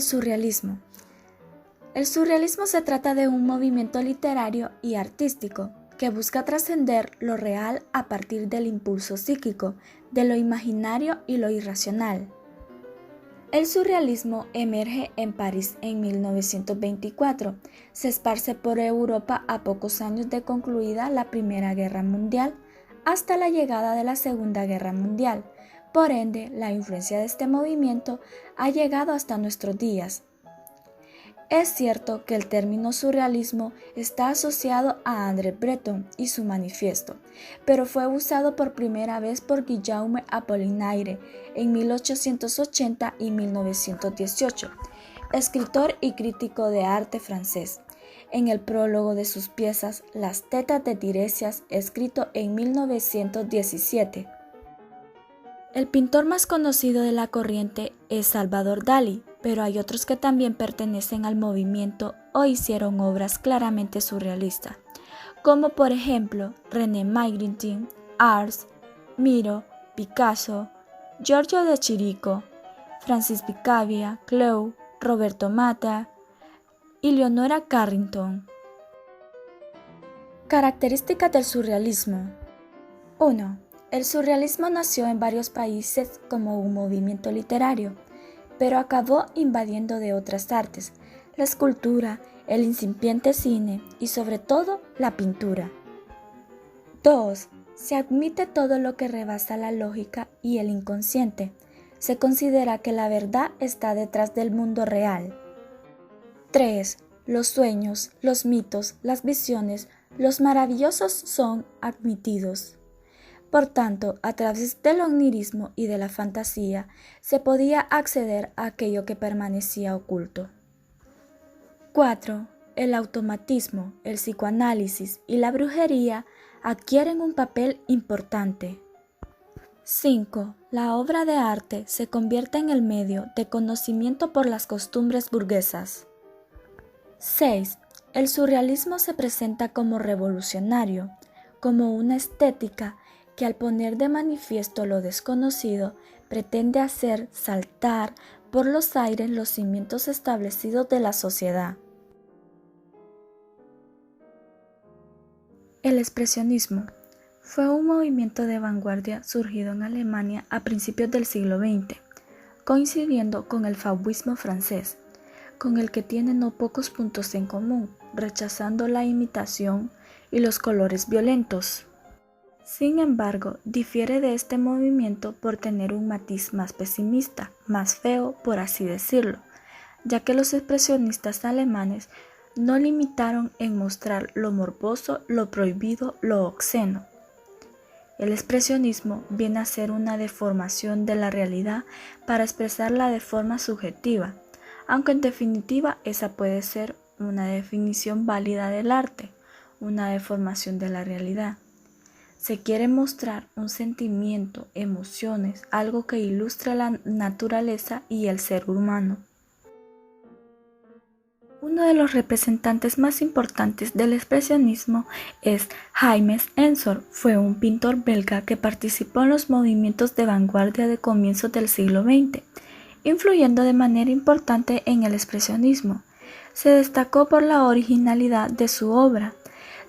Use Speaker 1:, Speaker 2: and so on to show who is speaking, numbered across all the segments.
Speaker 1: El surrealismo. El surrealismo se trata de un movimiento literario y artístico que busca trascender lo real a partir del impulso psíquico, de lo imaginario y lo irracional. El surrealismo emerge en París en 1924, se esparce por Europa a pocos años de concluida la Primera Guerra Mundial, hasta la llegada de la Segunda Guerra Mundial. Por ende, la influencia de este movimiento ha llegado hasta nuestros días. Es cierto que el término surrealismo está asociado a André Breton y su manifiesto, pero fue usado por primera vez por Guillaume Apollinaire en 1880 y 1918, escritor y crítico de arte francés, en el prólogo de sus piezas Las tetas de Tiresias, escrito en 1917. El pintor más conocido de la corriente es Salvador Dalí, pero hay otros que también pertenecen al movimiento o hicieron obras claramente surrealistas, como por ejemplo René Magritte, Ars, Miro, Picasso, Giorgio de Chirico, Francis Picabia, Clou, Roberto Matta y Leonora Carrington. Características del surrealismo. 1. El surrealismo nació en varios países como un movimiento literario, pero acabó invadiendo de otras artes, la escultura, el incipiente cine y sobre todo la pintura. 2. Se admite todo lo que rebasa la lógica y el inconsciente. Se considera que la verdad está detrás del mundo real. 3. Los sueños, los mitos, las visiones, los maravillosos son admitidos. Por tanto, a través del onirismo y de la fantasía, se podía acceder a aquello que permanecía oculto. 4. El automatismo, el psicoanálisis y la brujería adquieren un papel importante. 5. La obra de arte se convierte en el medio de conocimiento por las costumbres burguesas. 6. El surrealismo se presenta como revolucionario, como una estética que al poner de manifiesto lo desconocido, pretende hacer saltar por los aires los cimientos establecidos de la sociedad. El expresionismo fue un movimiento de vanguardia surgido en Alemania a principios del siglo XX, coincidiendo con el fauvismo francés, con el que tiene no pocos puntos en común, rechazando la imitación y los colores violentos. Sin embargo, difiere de este movimiento por tener un matiz más pesimista, más feo, por así decirlo, ya que los expresionistas alemanes no limitaron en mostrar lo morboso, lo prohibido, lo obsceno. El expresionismo viene a ser una deformación de la realidad para expresarla de forma subjetiva, aunque en definitiva esa puede ser una definición válida del arte, una deformación de la realidad. Se quiere mostrar un sentimiento, emociones, algo que ilustra la naturaleza y el ser humano. Uno de los representantes más importantes del expresionismo es James Ensor. Fue un pintor belga que participó en los movimientos de vanguardia de comienzos del siglo XX, influyendo de manera importante en el expresionismo. Se destacó por la originalidad de su obra.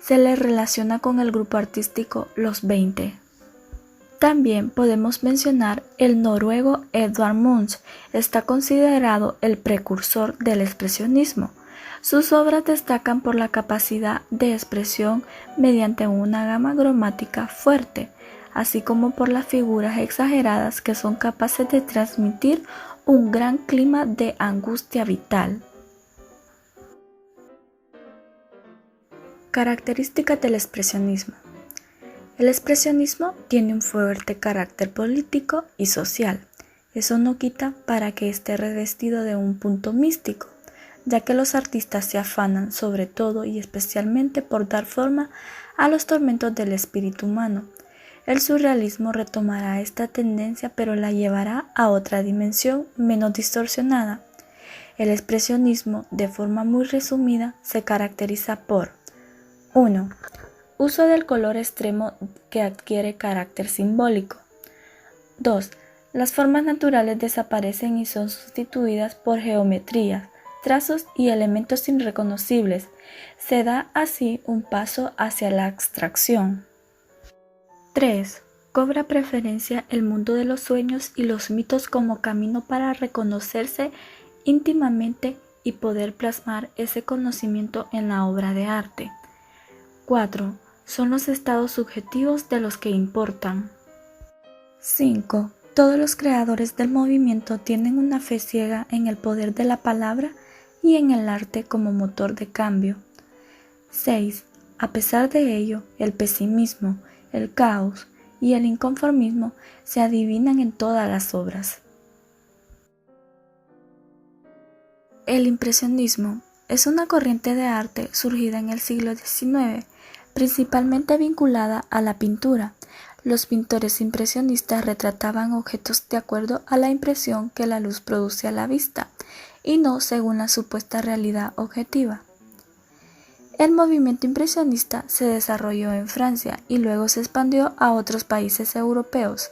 Speaker 1: Se le relaciona con el grupo artístico Los 20. También podemos mencionar el noruego Edvard Munch. Está considerado el precursor del expresionismo. Sus obras destacan por la capacidad de expresión mediante una gama cromática fuerte, así como por las figuras exageradas que son capaces de transmitir un gran clima de angustia vital. Características del expresionismo. El expresionismo tiene un fuerte carácter político y social. Eso no quita para que esté revestido de un punto místico, ya que los artistas se afanan sobre todo y especialmente por dar forma a los tormentos del espíritu humano. El surrealismo retomará esta tendencia, pero la llevará a otra dimensión menos distorsionada. El expresionismo, de forma muy resumida, se caracteriza por 1. Uso del color extremo que adquiere carácter simbólico. 2. Las formas naturales desaparecen y son sustituidas por geometrías, trazos y elementos irreconocibles. Se da así un paso hacia la abstracción. 3. Cobra preferencia el mundo de los sueños y los mitos como camino para reconocerse íntimamente y poder plasmar ese conocimiento en la obra de arte. 4. Son los estados subjetivos de los que importan. 5. Todos los creadores del movimiento tienen una fe ciega en el poder de la palabra y en el arte como motor de cambio. 6. A pesar de ello, el pesimismo, el caos y el inconformismo se adivinan en todas las obras. El impresionismo es una corriente de arte surgida en el siglo XIX, principalmente vinculada a la pintura. Los pintores impresionistas retrataban objetos de acuerdo a la impresión que la luz produce a la vista, y no según la supuesta realidad objetiva. El movimiento impresionista se desarrolló en Francia y luego se expandió a otros países europeos.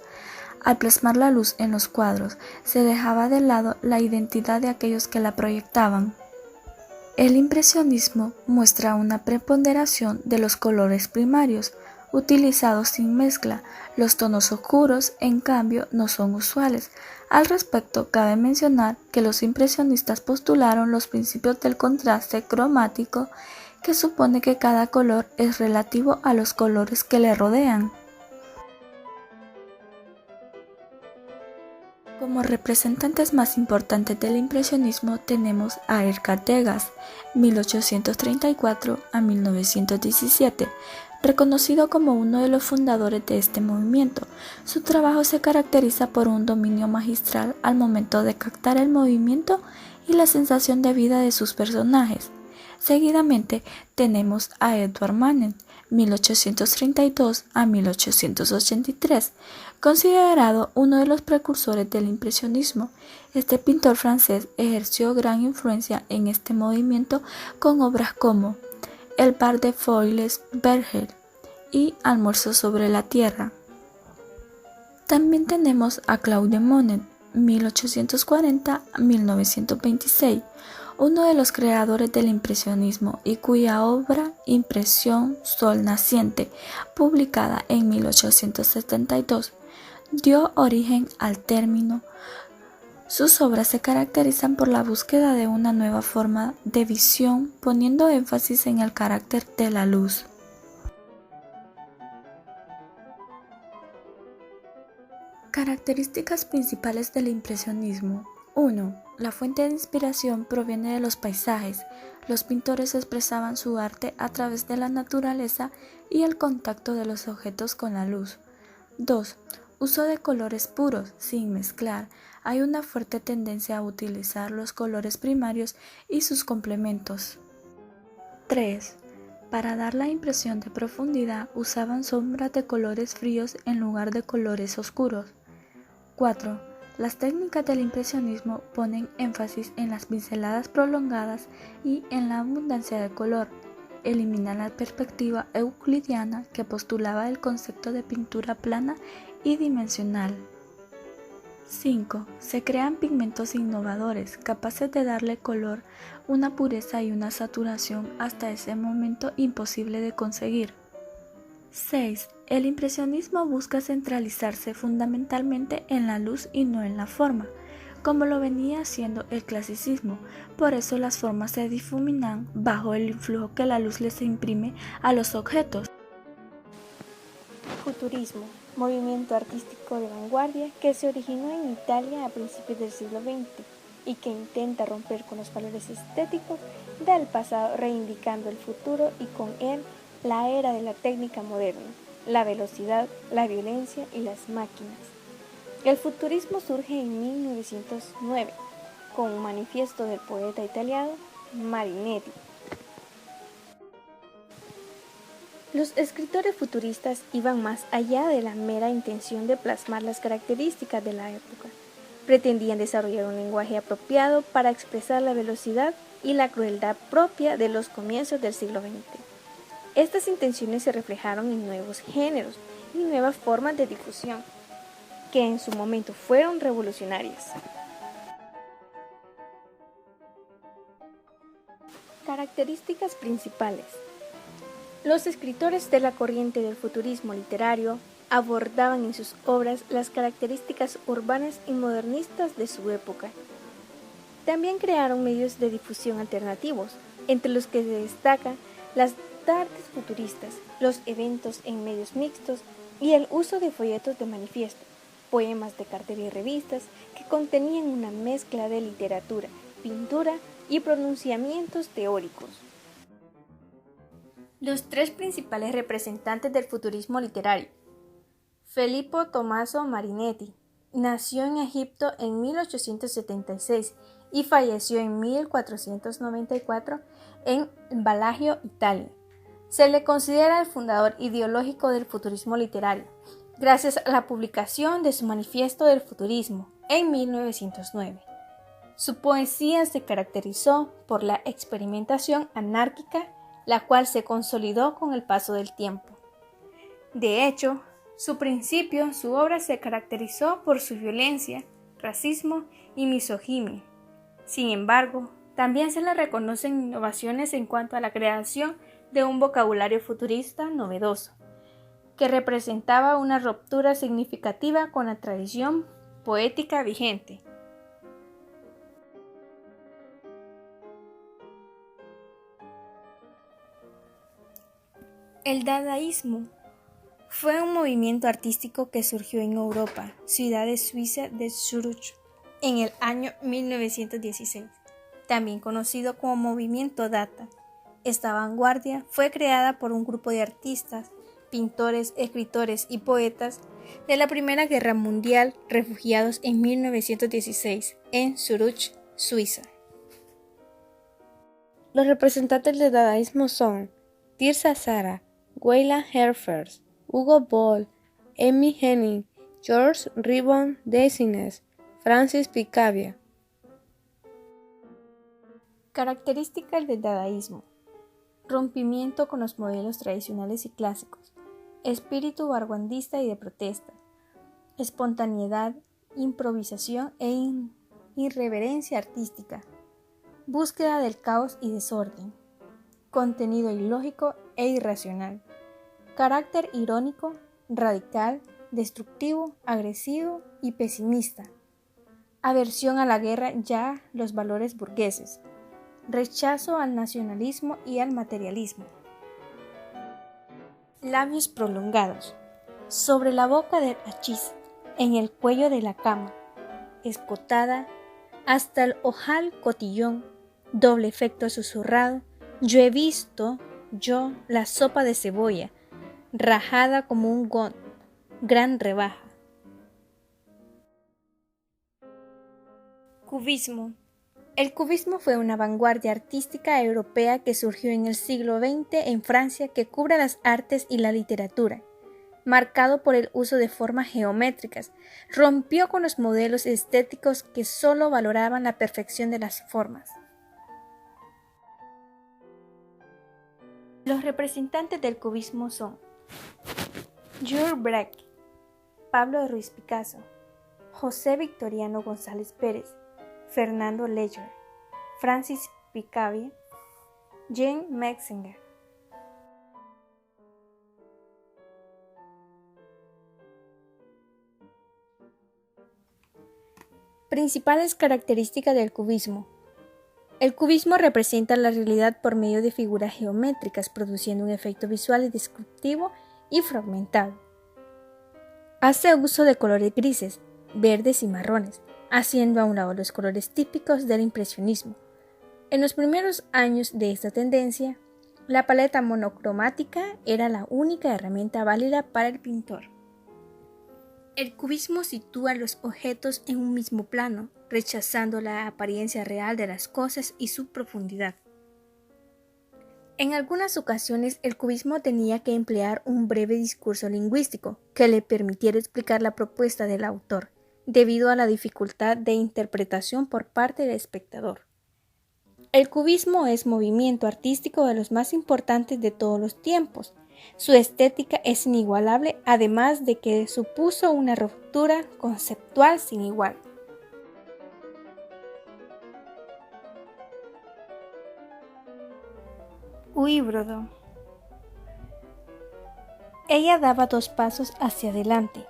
Speaker 1: Al plasmar la luz en los cuadros, se dejaba de lado la identidad de aquellos que la proyectaban. El impresionismo muestra una preponderación de los colores primarios, utilizados sin mezcla. Los tonos oscuros, en cambio, no son usuales. Al respecto, cabe mencionar que los impresionistas postularon los principios del contraste cromático, que supone que cada color es relativo a los colores que le rodean. Como representantes más importantes del impresionismo tenemos a Edgar Degas, 1834 a 1917, reconocido como uno de los fundadores de este movimiento. Su trabajo se caracteriza por un dominio magistral al momento de captar el movimiento y la sensación de vida de sus personajes. Seguidamente tenemos a Edvard Manet, 1832 a 1883, considerado uno de los precursores del impresionismo. Este pintor francés ejerció gran influencia en este movimiento con obras como El bar de Foiles Verger y Almuerzo sobre la tierra. También tenemos a Claude Monet, 1840 a 1926, uno de los creadores del impresionismo y cuya obra Impresión Sol Naciente, publicada en 1872, dio origen al término. Sus obras se caracterizan por la búsqueda de una nueva forma de visión, poniendo énfasis en el carácter de la luz. Características principales del impresionismo. 1. La fuente de inspiración proviene de los paisajes. Los pintores expresaban su arte a través de la naturaleza y el contacto de los objetos con la luz. 2. Uso de colores puros, sin mezclar. Hay una fuerte tendencia a utilizar los colores primarios y sus complementos. 3. Para dar la impresión de profundidad, usaban sombras de colores fríos en lugar de colores oscuros. 4. Las técnicas del impresionismo ponen énfasis en las pinceladas prolongadas y en la abundancia de color. Eliminan la perspectiva euclidiana que postulaba el concepto de pintura plana y dimensional. 5. Se crean pigmentos innovadores, capaces de darle color, una pureza y una saturación hasta ese momento imposible de conseguir. 6. El impresionismo busca centralizarse fundamentalmente en la luz y no en la forma, como lo venía haciendo el clasicismo. Por eso las formas se difuminan bajo el influjo que la luz les imprime a los objetos.
Speaker 2: Futurismo, movimiento artístico de vanguardia que se originó en Italia a principios del siglo XX y que intenta romper con los valores estéticos del pasado, reivindicando el futuro y con él la era de la técnica moderna, la velocidad, la violencia y las máquinas. El futurismo surge en 1909 con un manifiesto del poeta italiano Marinetti. Los escritores futuristas iban más allá de la mera intención de plasmar las características de la época. Pretendían desarrollar un lenguaje apropiado para expresar la velocidad y la crueldad propia de los comienzos del siglo XX. Estas intenciones se reflejaron en nuevos géneros y nuevas formas de difusión. que en su momento fueron revolucionarias. Características principales. Los escritores de la corriente del futurismo literario abordaban en sus obras las características urbanas y modernistas de su época. También crearon medios de difusión alternativos, entre los que se destacan las tardes futuristas, los eventos en medios mixtos y el uso de folletos de manifiesto, poemas de cartel y revistas que contenían una mezcla de literatura, pintura y pronunciamientos teóricos. Los tres principales representantes del futurismo literario. Filippo Tommaso Marinetti nació en Egipto en 1876 y falleció en 1494 en Bellagio, Italia. Se le considera el fundador ideológico del futurismo literario, gracias a la publicación de su Manifiesto del Futurismo en 1909. Su poesía se caracterizó por la experimentación anárquica, la cual se consolidó con el paso del tiempo. De hecho, su obra se caracterizó por su violencia, racismo y misoginia. Sin embargo, también se le reconocen innovaciones en cuanto a la creación de un vocabulario futurista novedoso, que representaba una ruptura significativa con la tradición poética vigente. El dadaísmo fue un movimiento artístico que surgió en Europa, ciudad suiza de Zurich, en el año 1916, también conocido como movimiento Dada. Esta vanguardia fue creada por un grupo de artistas, pintores, escritores y poetas de la Primera Guerra Mundial refugiados en 1916 en Zurich, Suiza. Los representantes del dadaísmo son Tirza Sara, Weyland Herfers, Hugo Boll, Emmy Henning, Georges Ribbon Desines, Francis Picabia. Características del dadaísmo: rompimiento con los modelos tradicionales y clásicos, espíritu vanguardista y de protesta, espontaneidad, improvisación e irreverencia artística, búsqueda del caos y desorden, contenido ilógico e irracional, carácter irónico, radical, destructivo, agresivo y pesimista, aversión a la guerra y a los valores burgueses, rechazo al nacionalismo y al materialismo. Labios prolongados, sobre la boca del hachís, en el cuello de la cama, escotada hasta el ojal cotillón, doble efecto susurrado, yo he visto, yo, la sopa de cebolla, rajada como un gran rebaja. Cubismo. El cubismo fue una vanguardia artística europea que surgió en el siglo XX en Francia, que cubre las artes y la literatura. Marcado por el uso de formas geométricas, rompió con los modelos estéticos que solo valoraban la perfección de las formas. Los representantes del cubismo son Jules Braque, Pablo Ruiz Picasso, José Victoriano González Pérez, Fernando Leger, Francis Picabia, Jean Metzinger. Principales características del cubismo. El cubismo representa la realidad por medio de figuras geométricas, produciendo un efecto visual y descriptivo y fragmentado. Hace uso de colores grises, verdes y marrones, haciendo a un lado los colores típicos del impresionismo. En los primeros años de esta tendencia, la paleta monocromática era la única herramienta válida para el pintor. El cubismo sitúa los objetos en un mismo plano, rechazando la apariencia real de las cosas y su profundidad. En algunas ocasiones, el cubismo tenía que emplear un breve discurso lingüístico que le permitiera explicar la propuesta del autor, debido a la dificultad de interpretación por parte del espectador. El cubismo es movimiento artístico de los más importantes de todos los tiempos. Su estética es inigualable, además de que supuso una ruptura conceptual sin igual. Uíbrodo. Ella daba 2 pasos hacia adelante,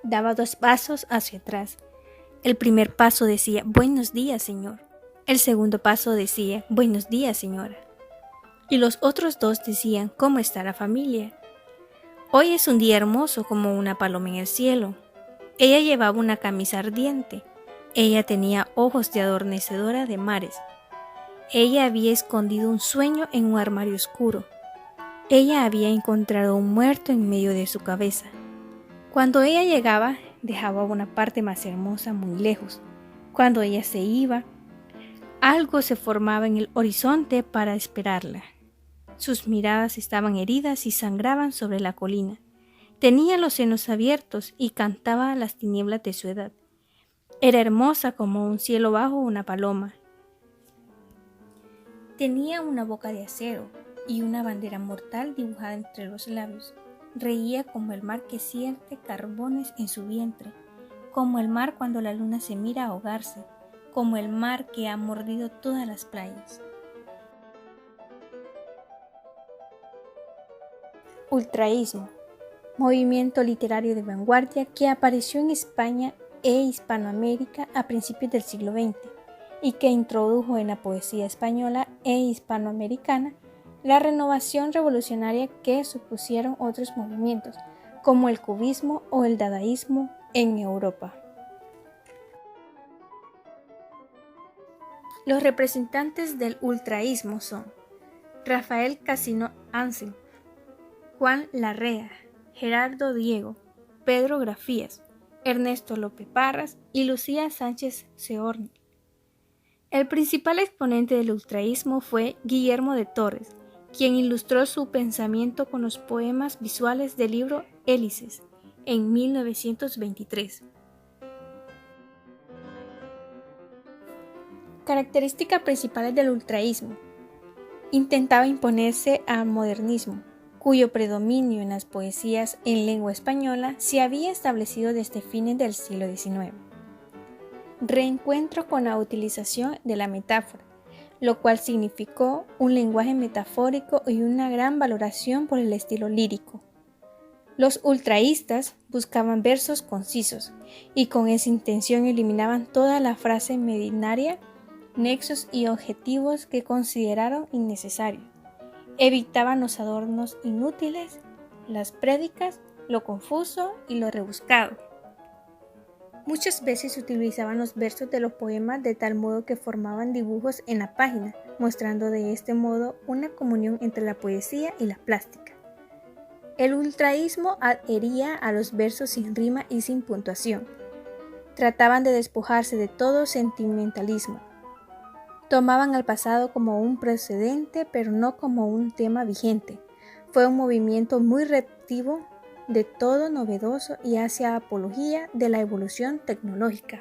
Speaker 2: daba 2 pasos hacia atrás. El primer paso decía, buenos días, señor. El segundo paso decía, buenos días, señora. Y los otros 2 decían, ¿cómo está la familia? Hoy es un día hermoso como una paloma en el cielo. Ella llevaba una camisa ardiente. Ella tenía ojos de adormecedora de mares. Ella había escondido un sueño en un armario oscuro. Ella había encontrado un muerto en medio de su cabeza. Cuando ella llegaba, dejaba una parte más hermosa muy lejos. Cuando ella se iba, algo se formaba en el horizonte para esperarla. Sus miradas estaban heridas y sangraban sobre la colina. Tenía los senos abiertos y cantaba a las tinieblas de su edad. Era hermosa como un cielo bajo una paloma. Tenía una boca de acero y una bandera mortal dibujada entre los labios. Reía como el mar que siente carbones en su vientre, como el mar cuando la luna se mira ahogarse, como el mar que ha mordido todas las playas. Ultraísmo, movimiento literario de vanguardia que apareció en España e Hispanoamérica a principios del siglo XX y que introdujo en la poesía española e hispanoamericana la renovación revolucionaria que supusieron otros movimientos, como el cubismo o el dadaísmo en Europa. Los representantes del ultraísmo son Rafael Casino Ansel, Juan Larrea, Gerardo Diego, Pedro Grafías, Ernesto Lope Parras y Lucía Sánchez Seorni. El principal exponente del ultraísmo fue Guillermo de Torres, quien ilustró su pensamiento con los poemas visuales del libro Hélices en 1923. Características principales del ultraísmo. Intentaba imponerse al modernismo, cuyo predominio en las poesías en lengua española se había establecido desde fines del siglo XIX. Reencuentro con la utilización de la metáfora, lo cual significó un lenguaje metafórico y una gran valoración por el estilo lírico. Los ultraístas buscaban versos concisos y con esa intención eliminaban toda la frase medinaria, nexos y objetivos que consideraron innecesarios. Evitaban los adornos inútiles, las prédicas, lo confuso y lo rebuscado. Muchas veces utilizaban los versos de los poemas de tal modo que formaban dibujos en la página, mostrando de este modo una comunión entre la poesía y la plástica. El ultraísmo adhería a los versos sin rima y sin puntuación. Trataban de despojarse de todo sentimentalismo. Tomaban al pasado como un precedente, pero no como un tema vigente. Fue un movimiento muy reactivo de todo novedoso y hacia apología de la evolución tecnológica.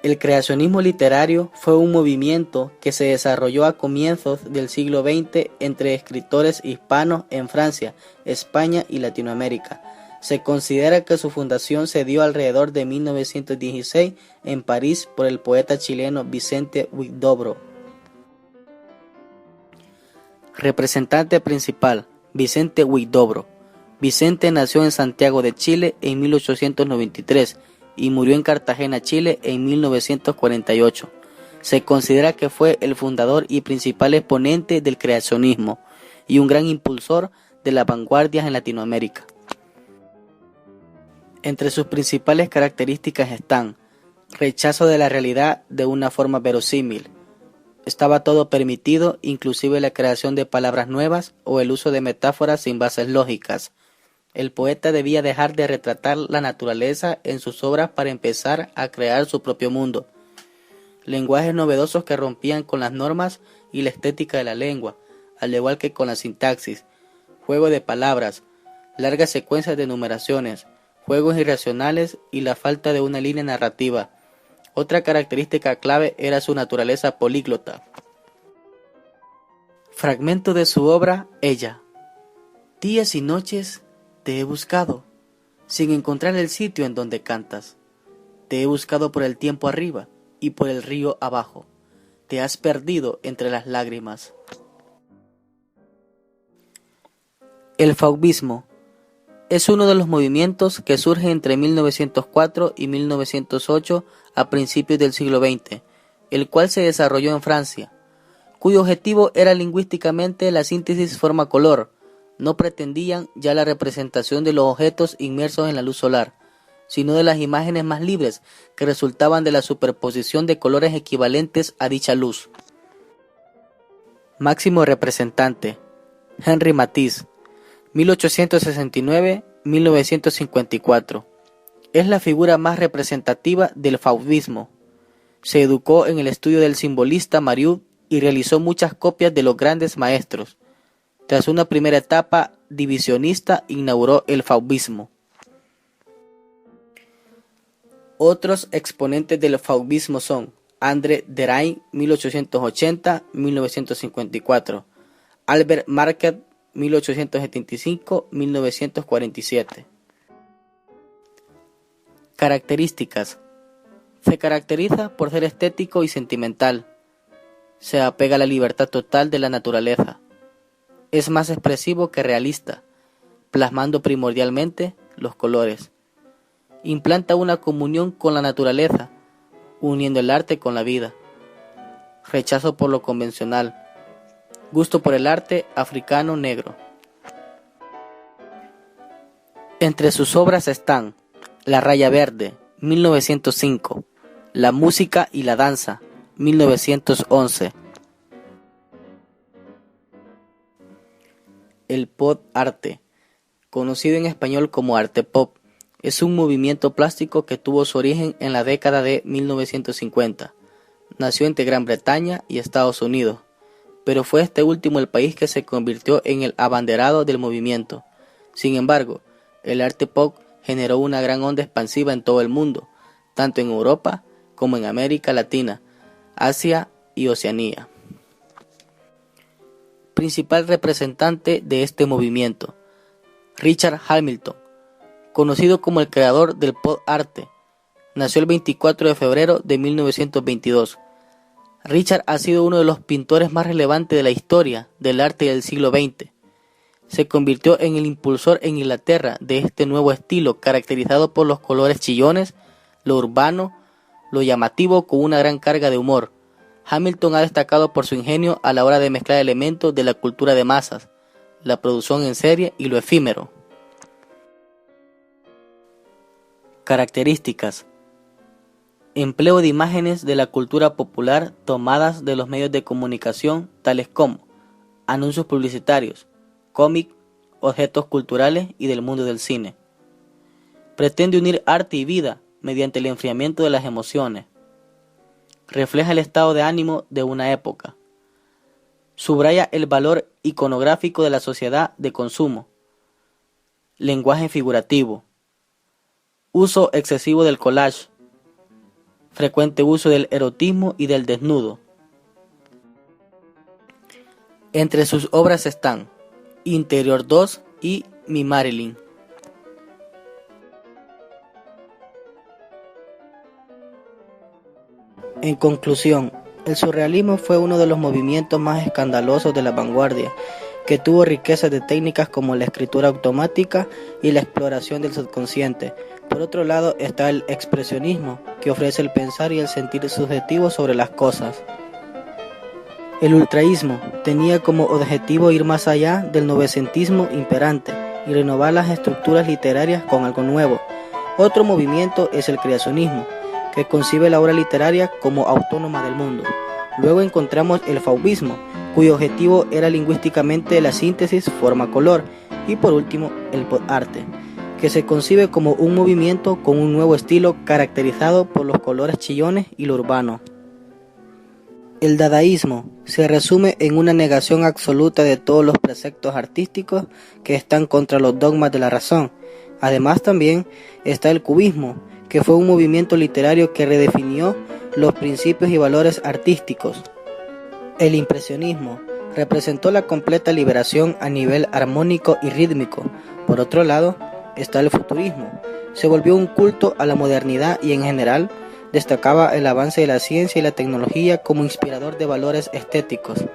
Speaker 3: El creacionismo literario fue un movimiento que se desarrolló a comienzos del siglo XX entre escritores hispanos en Francia, España y Latinoamérica. Se considera que su fundación se dio alrededor de 1916 en París por el poeta chileno Vicente Huidobro. Representante principal, Vicente Huidobro. Vicente nació en Santiago de Chile en 1893 y murió en Cartagena, Chile en 1948. Se considera que fue el fundador y principal exponente del creacionismo y un gran impulsor de las vanguardias en Latinoamérica. Entre sus principales características están rechazo de la realidad de una forma verosímil. Estaba todo permitido, inclusive la creación de palabras nuevas o el uso de metáforas sin bases lógicas. El poeta debía dejar de retratar la naturaleza en sus obras para empezar a crear su propio mundo. Lenguajes novedosos que rompían con las normas y la estética de la lengua, al igual que con la sintaxis. Juego de palabras, largas secuencias de numeraciones, juegos irracionales y la falta de una línea narrativa. Otra característica clave era su naturaleza políglota. Fragmento de su obra Ella. Días y noches te he buscado, sin encontrar el sitio en donde cantas. Te he buscado por el tiempo arriba y por el río abajo. Te has perdido entre las lágrimas. El fauvismo es uno de los movimientos que surge entre 1904 y 1908 a principios del siglo XX, el cual se desarrolló en Francia, cuyo objetivo era lingüísticamente la síntesis forma-color. No pretendían ya la representación de los objetos inmersos en la luz solar, sino de las imágenes más libres que resultaban de la superposición de colores equivalentes a dicha luz. Máximo representante: Henri Matisse, 1869-1954. Es la figura más representativa del fauvismo. Se educó en el estudio del simbolista Marius y realizó muchas copias de los grandes maestros. Tras una primera etapa divisionista, inauguró el fauvismo. Otros exponentes del fauvismo son André Derain, 1880-1954, Albert Marquet, 1875-1947. Características: se caracteriza por ser estético y sentimental. Se apega a la libertad total de la naturaleza. Es más expresivo que realista, plasmando primordialmente los colores. Implanta una comunión con la naturaleza, uniendo el arte con la vida. Rechazo por lo convencional. Gusto por el arte africano negro. Entre sus obras están La raya verde, 1905, La música y la danza, 1911. El pop arte, conocido en español como arte pop, es un movimiento plástico que tuvo su origen en la década de 1950. Nació entre Gran Bretaña y Estados Unidos, pero fue este último el país que se convirtió en el abanderado del movimiento. Sin embargo, el arte pop generó una gran onda expansiva en todo el mundo, tanto en Europa como en América Latina, Asia y Oceanía. Principal representante de este movimiento: Richard Hamilton, conocido como el creador del pop arte. Nació el 24 de febrero de 1922. Richard ha sido uno de los pintores más relevantes de la historia del arte del siglo XX. Se convirtió en el impulsor en Inglaterra de este nuevo estilo, caracterizado por los colores chillones, lo urbano, lo llamativo con una gran carga de humor. Hamilton ha destacado por su ingenio a la hora de mezclar elementos de la cultura de masas, la producción en serie y lo efímero. Características: empleo de imágenes de la cultura popular tomadas de los medios de comunicación tales como anuncios publicitarios, cómic, objetos culturales y del mundo del cine. Pretende unir arte y vida mediante el enfriamiento de las emociones. Refleja el estado de ánimo de una época. Subraya el valor iconográfico de la sociedad de consumo. Lenguaje figurativo. Uso excesivo del collage. Frecuente uso del erotismo y del desnudo. Entre sus obras están Interior 2 y Mi Marilyn. En conclusión, el surrealismo fue uno de los movimientos más escandalosos de la vanguardia, que tuvo riquezas de técnicas como la escritura automática y la exploración del subconsciente. Por otro lado está el expresionismo, que ofrece el pensar y el sentir subjetivo sobre las cosas. El ultraísmo tenía como objetivo ir más allá del novecentismo imperante y renovar las estructuras literarias con algo nuevo. Otro movimiento es el creacionismo, que concibe la obra literaria como autónoma del mundo. Luego encontramos el fauvismo, cuyo objetivo era lingüísticamente la síntesis forma-color, y por último el pop arte, que se concibe como un movimiento con un nuevo estilo caracterizado por los colores chillones y lo urbano. El dadaísmo se resume en una negación absoluta de todos los preceptos artísticos que están contra los dogmas de la razón. Además también está el cubismo, que fue un movimiento literario que redefinió los principios y valores artísticos. El impresionismo representó la completa liberación a nivel armónico y rítmico. Por otro lado, está el futurismo. Se volvió un culto a la modernidad y en general destacaba el avance de la ciencia y la tecnología como inspirador de valores estéticos.